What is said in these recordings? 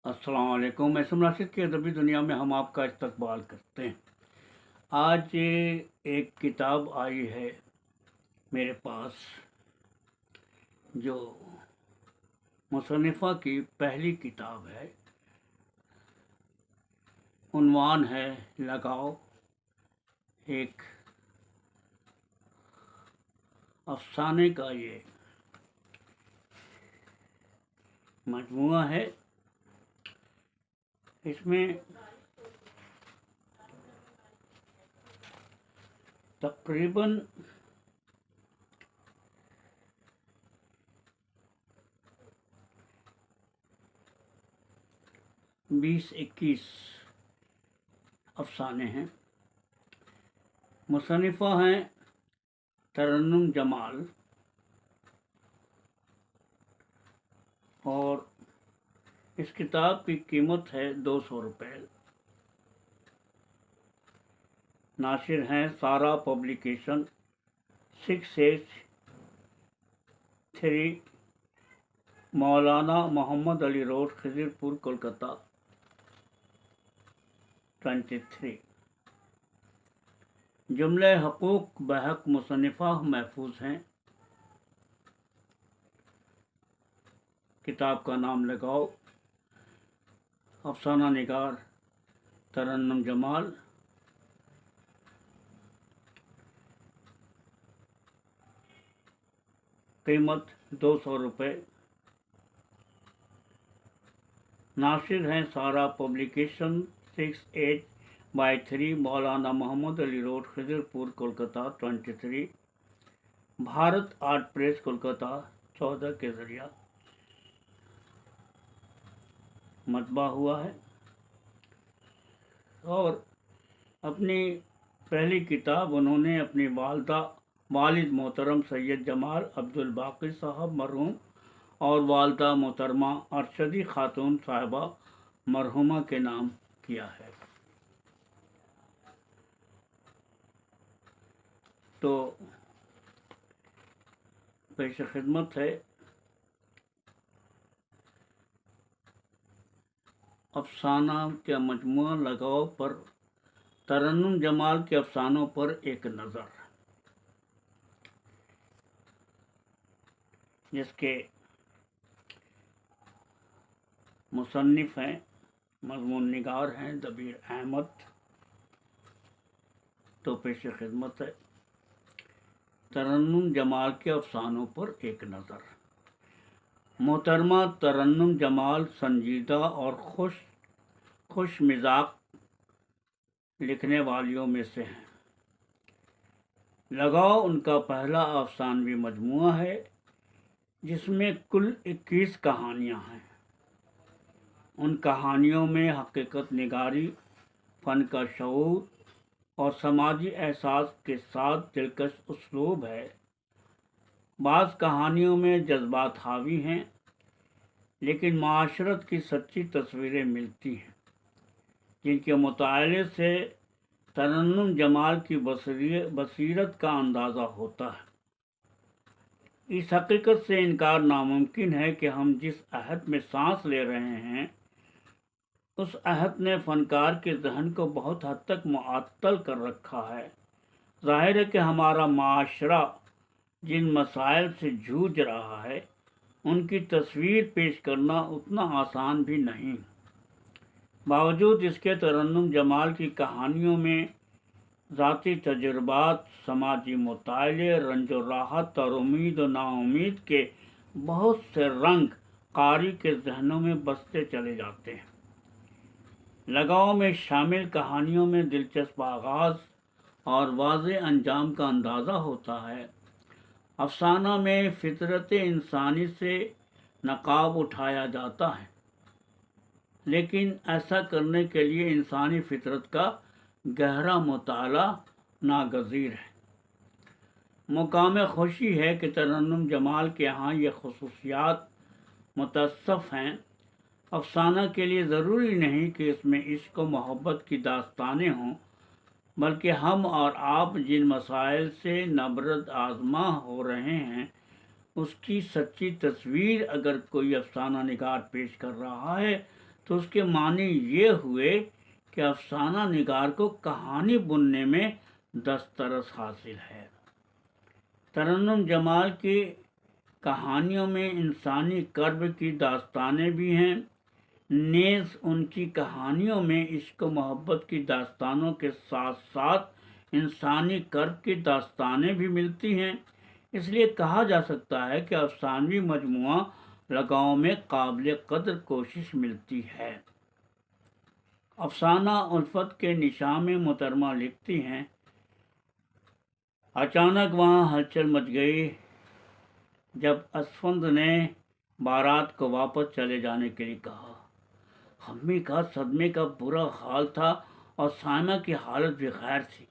अस्सलाम वालेकुम। मैं रशीद की अदबी दुनिया में हम आपका इस्तकबाल करते हैं। आज एक किताब आई है मेरे पास जो मुसन्निफ़ा की पहली किताब है। उन्वान है लगाओ। एक अफसाने का ये मजमूआ है। इसमें तकरीबन 20-21 अफसाने हैं। मुसन्निफ़ा हैं तरन्नुम जमाल और इस किताब की कीमत है 200 रुपये। नाशिर हैं सारा पब्लिकेशन, 683 मौलाना मोहम्मद अली रोड, खिज़िरपुर, कोलकाता 23। जुमले हकूक़ बहक मुसन्निफ़ा महफूज हैं। किताब का नाम लगाओ। अफसाना निगार तरन्नुम जमाल। कीमत 200 रुपये। नाशिर हैं सारा publication, 68/3 Maulana Mohammad Ali road, Khidirpur, Kolkata 23। Bharat art press, Kolkata 14 के ज़रिया मतबा हुआ है। और अपनी पहली किताब उन्होंने अपनी वालिद मोहतरम सैयद जमाल अब्दुल बाकी साहब मरहूम और वालदा मोहतरमा अरशदी खातून साहिबा मरहुमा के नाम किया है। तो पेश खिदमत है अफसाना का मजमूआ लगाओ पर तरन्नुम जमाल के अफसानों पर एक नज़र, जिसके मुसन्निफ़ हैं, मज़मून निगार हैं दबीर अहमद। तो पेश खिदमत है तरन्नुम जमाल के अफसानों पर एक नज़र। मोहतरमा तरन्नुम जमाल संजीदा और खुश मिजाज लिखने वालियों में से हैं। लगाओ उनका पहला अफसानवी मजमूआ है जिसमें कुल 21 कहानियाँ हैं। उन कहानियों में हकीकत निगारी, फ़न का शऊर और समाजी एहसास के साथ दिलकश उसलूब है। बाज़ कहानियों में जज्बात हावी हैं, लेकिन माशरत की सच्ची तस्वीरें मिलती हैं, जिनके मुताले से तरन्नुम जमाल की बसीरत का अंदाज़ा होता है। इस हकीकत से इनकार नामुमकिन है कि हम जिस अहद में सांस ले रहे हैं, उस अहद ने फ़नकार के जहन को बहुत हद तक मुअत्तल कर रखा है। ज़ाहिर है कि हमारा माशरा जिन मसाइल से जूझ रहा है, उनकी तस्वीर पेश करना उतना आसान भी नहीं। बावजूद इसके तरन्नुम जमाल की कहानियों में ज़ाती तजुर्बात, समाजी मुताले, रंजो राहत और उम्मीद और नाउम्मीद के बहुत से रंग कारी के जहनों में बसते चले जाते हैं। लगाओ में शामिल कहानियों में दिलचस्प आगाज़ और वाज़े अंजाम का अंदाज़ा होता है। अफसाना में फितरत इंसानी से नकाब उठाया जाता है, लेकिन ऐसा करने के लिए इंसानी फितरत का गहरा मुताला नागज़ीर है। मुकाम खुशी है कि तरन्नुम जमाल के यहाँ ये खसूसियात मुतस्सफ़ हैं। अफसाना के लिए ज़रूरी नहीं कि इसमें इश्क व मोहब्बत की दास्तानें हों, बल्कि हम और आप जिन मसाइल से नबरद आज़मा हो रहे हैं, उसकी सच्ची तस्वीर अगर कोई अफसाना निगार पेश कर रहा है تو اس کے معنی یہ ہوئے کہ افسانہ نگار کو کہانی بننے میں دسترس حاصل ہے۔ ترنم جمال کی کہانیوں میں انسانی کرب کی داستانیں بھی ہیں، نیز ان کی کہانیوں میں عشق و محبت کی داستانوں کے ساتھ ساتھ انسانی کرب کی داستانیں بھی ملتی ہیں۔ اس لیے کہا جا سکتا ہے کہ افسانوی مجموعہ لگاؤ میں قابل قدر کوشش ملتی ہے۔ افسانہ الفت کے نشاں میں محترمہ لکھتی ہیں، اچانک وہاں ہلچل مچ گئی جب اسفند نے بارات کو واپس چلے جانے کے لیے کہا۔ امی کا صدمے کا برا حال تھا اور سائمہ کی حالت بھی غیر تھی۔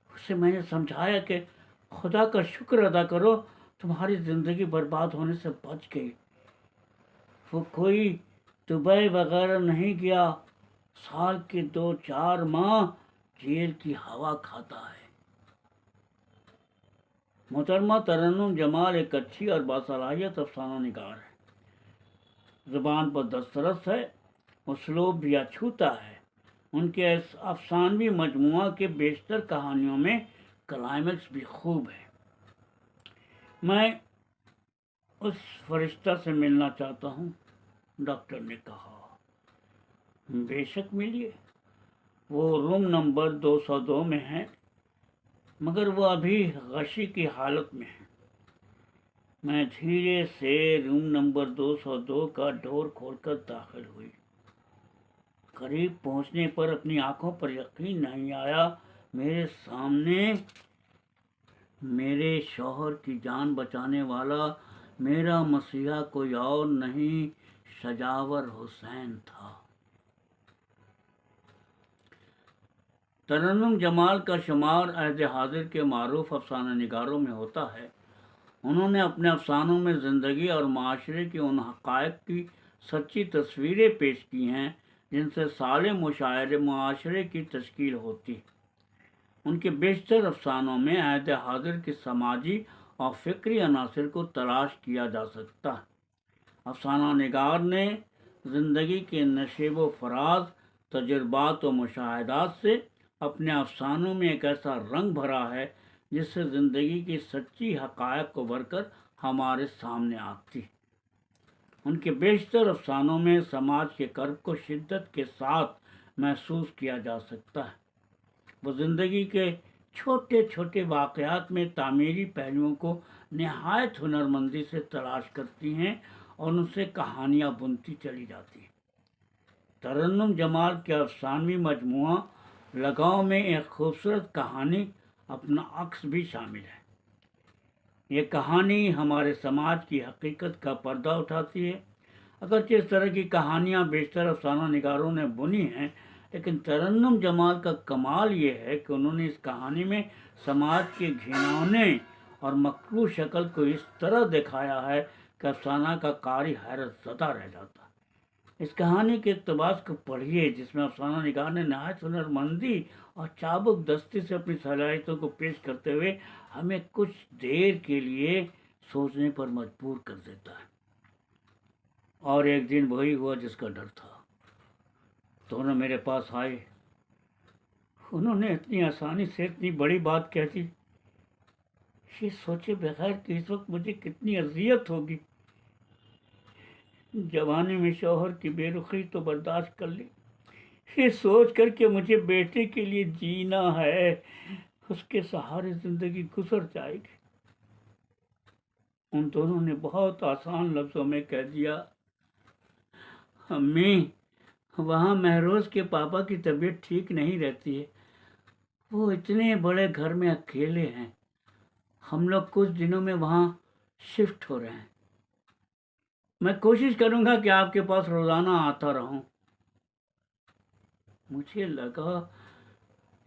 اسے میں نے سمجھایا کہ خدا کا شکر ادا کرو، تمہاری زندگی برباد ہونے سے بچ گئی۔ وہ کوئی دبئی وغیرہ نہیں گیا، سال کے 2-4 ماہ جیل کی ہوا کھاتا ہے۔ محترمہ ترنم جمال ایک اچھی اور باصلاحیت افسانہ نگار ہے۔ زبان پر دسترس ہے، اسلوب بھی اچھوتا ہے۔ ان کے اس افسانوی مجموعہ کے بیشتر کہانیوں میں کلائمیکس بھی خوب ہے۔ میں اس فرشتہ سے ملنا چاہتا ہوں، ڈاکٹر نے کہا۔ بے شک ملیے، وہ روم نمبر 202 میں ہے، مگر وہ ابھی غشی کی حالت میں ہے۔ میں دھیرے سے روم نمبر 202 کا ڈور کھول کر داخل ہوئی۔ قریب پہنچنے پر اپنی آنکھوں پر یقین نہیں آیا۔ میرے سامنے میرے شوہر کی جان بچانے والا میرا مسیحا کوئی اور نہیں، شجاور حسین تھا۔ ترنم جمال کا شمار عہد حاضر کے معروف افسانہ نگاروں میں ہوتا ہے۔ انہوں نے اپنے افسانوں میں زندگی اور معاشرے کی ان حقائق کی سچی تصویریں پیش کی ہیں جن سے سالم معاشرے کی تشکیل ہوتی ہے۔ ان کے بیشتر افسانوں میں عہد حاضر کے سماجی اور فکری عناصر کو تلاش کیا جا سکتا ہے۔ افسانہ نگار نے زندگی کے نشیب و فراز، تجربات و مشاہدات سے اپنے افسانوں میں ایک ایسا رنگ بھرا ہے جس سے زندگی کی سچی حقائق ابھر کر ہمارے سامنے آتی ہے۔ ان کے بیشتر افسانوں میں سماج کے کرب کو شدت کے ساتھ محسوس کیا جا سکتا ہے۔ وہ زندگی کے چھوٹے چھوٹے واقعات میں تعمیری پہلوؤں کو نہایت ہنرمندی سے تلاش کرتی ہیں اور ان سے کہانیاں بنتی چلی جاتی ہیں۔ ترنم جمال کے افسانوی مجموعہ لگاؤ میں ایک خوبصورت کہانی اپنا عکس بھی شامل ہے۔ یہ کہانی ہمارے سماج کی حقیقت کا پردہ اٹھاتی ہے۔ اگرچہ اس طرح کی کہانیاں بیشتر افسانہ نگاروں نے بنی ہیں، لیکن ترنم جمال کا کمال یہ ہے کہ انہوں نے اس کہانی میں سماج کے گھناؤنے اور مکروہ شکل کو اس طرح دکھایا ہے کہ افسانہ کا قاری حیرت زدہ رہ جاتا ہے۔ اس کہانی کے اقتباس کو پڑھیے جس میں افسانہ نگار نے نہایت ہنرمندی اور چابک دستی سے اپنی صلاحیتوں کو پیش کرتے ہوئے ہمیں کچھ دیر کے لیے سوچنے پر مجبور کر دیتا ہے۔ اور ایک دن وہی ہوا جس کا ڈر تھا۔ دونوں میرے پاس آئے۔ انہوں نے اتنی آسانی سے اتنی بڑی بات کہہ دی، یہ سوچے بغیر کہ اس وقت مجھے کتنی اذیت ہوگی۔ جوانی میں شوہر کی بے رخی تو برداشت کر لی، یہ سوچ کر کہ مجھے بیٹے کے لیے جینا ہے، اس کے سہارے زندگی گزر جائے گی۔ ان دونوں نے بہت آسان لفظوں میں کہہ دیا، امی وہاں مہروز کے پاپا کی طبیعت ٹھیک نہیں رہتی ہے، وہ اتنے بڑے گھر میں اکیلے ہیں، ہم لوگ کچھ دنوں میں وہاں شفٹ ہو رہے ہیں، میں کوشش کروں گا کہ آپ کے پاس روزانہ آتا رہوں۔ مجھے لگا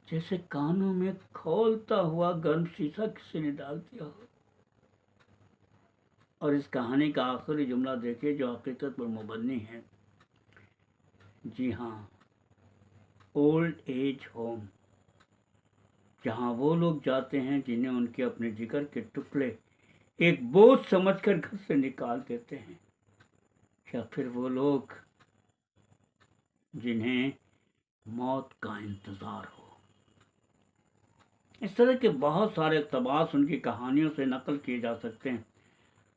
جیسے کانوں میں کھولتا ہوا گرم شیشہ کسی نے ڈال دیا ہو۔ اور اس کہانی کا آخری جملہ دیکھیے جو حقیقت پر مبنی ہے۔ جی ہاں، اولڈ ایج ہوم، جہاں وہ لوگ جاتے ہیں جنہیں ان کے اپنے جگر کے ٹکڑے ایک بوجھ سمجھ کر گھر سے نکال دیتے ہیں، یا پھر وہ لوگ जिन्हें मौत का इंतज़ार हो। इस तरह के बहुत सारे इक़्तिबास उनकी कहानियों से नकल किए जा सकते हैं।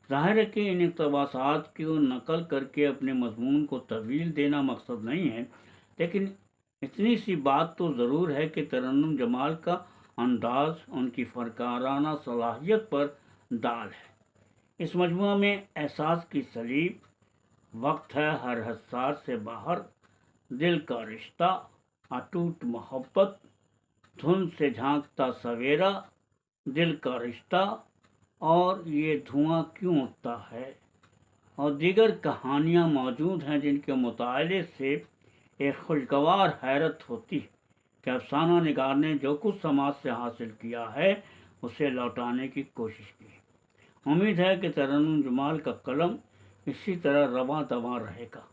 ज़ाहिर है कि इन इक़्तिबासात की नकल करके अपने मज़मून को तवील देना मकसद नहीं है, लेकिन इतनी सी बात तो ज़रूर है कि तरन्नुम जमाल का अंदाज़ उनकी फ़नकाराना सलाहियत पर दाल है। इस मजमूआ में एहसास की सलीब, वक्त है हर हसास से बाहर, दिल का रिश्ता, अटूट मोहब्बत, धुन से झांकता सवेरा, दिल का रिश्ता और ये धुआं क्यों उठता है और दीगर कहानियाँ मौजूद हैं जिनके मुताले से एक खुशगवार हैरत होती है कि अफसाना निगार ने जो कुछ समाज से हासिल किया है उसे लौटाने की कोशिश की। उम्मीद है कि तरन्नुम जमाल का कलम इसी तरह रवां दवां रहेगा।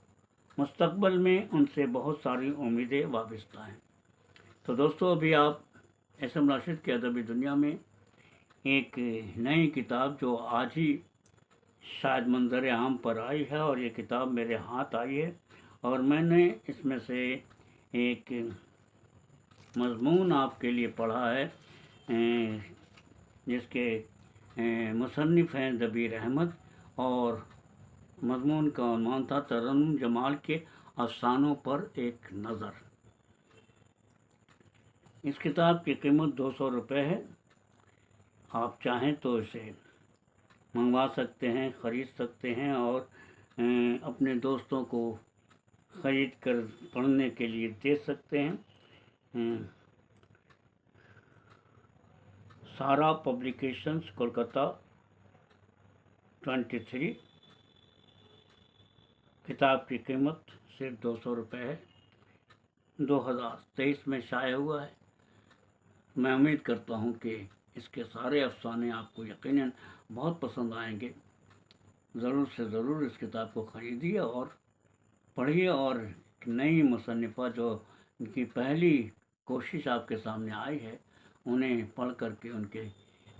मुस्तकबिल में उनसे बहुत सारी उम्मीदें वाबस्ता हैं। तो दोस्तों, अभी आप एस.एम. राशिद की अदबी दुनिया में एक नई किताब जो आज ही शायद मंजर आम पर आई है और ये किताब मेरे हाथ आई है और मैंने इसमें से एक मज़मून आपके लिए पढ़ा है जिसके मुसन्निफ़ हैं ज़बीर अहमद और मज़मून का उन्वान था तरन्नुम जमाल के अफ़सानों पर एक नज़र। इस किताब की कीमत 200 रुपये है। आप चाहें तो इसे मंगवा सकते हैं, ख़रीद सकते हैं और अपने दोस्तों को ख़रीद कर पढ़ने के लिए दे सकते हैं। सारा पब्लिकेशंस, कोलकाता 23। किताब की कीमत सिर्फ 200 रुपये है। 2023 में शाया हुआ है। मैं उम्मीद करता हूँ कि इसके सारे अफसाने आपको यकीनन बहुत पसंद आएंगे। ज़रूर से ज़रूर इस किताब को ख़रीदिए और पढ़िए और नई मुसन्निफ़ा जो उनकी पहली कोशिश आपके सामने आई है उन्हें पढ़ करके उनके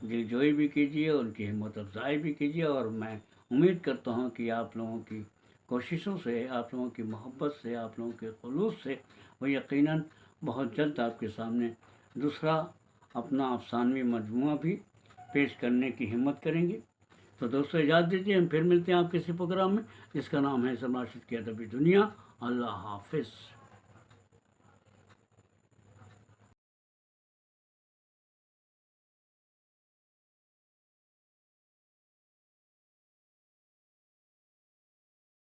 दिलजोई भी कीजिए, उनकी हिम्मत अफ़ज़ाई भी कीजिए और मैं उम्मीद करता हूँ कि आप लोगों की कोशिशों से, आप लोगों की मोहब्बत से, आप लोगों के खुलूस से वो यकीनन बहुत जल्द आपके सामने दूसरा अपना अफसानवी मजमूआ भी पेश करने की हिम्मत करेंगे। तो दोस्तों, इजाज़त दीजिए, हम फिर मिलते हैं आप किसी प्रोग्राम में जिसका नाम है एस.एम. राशिद की अदबी दुनिया। अल्लाह हाफ़िज़।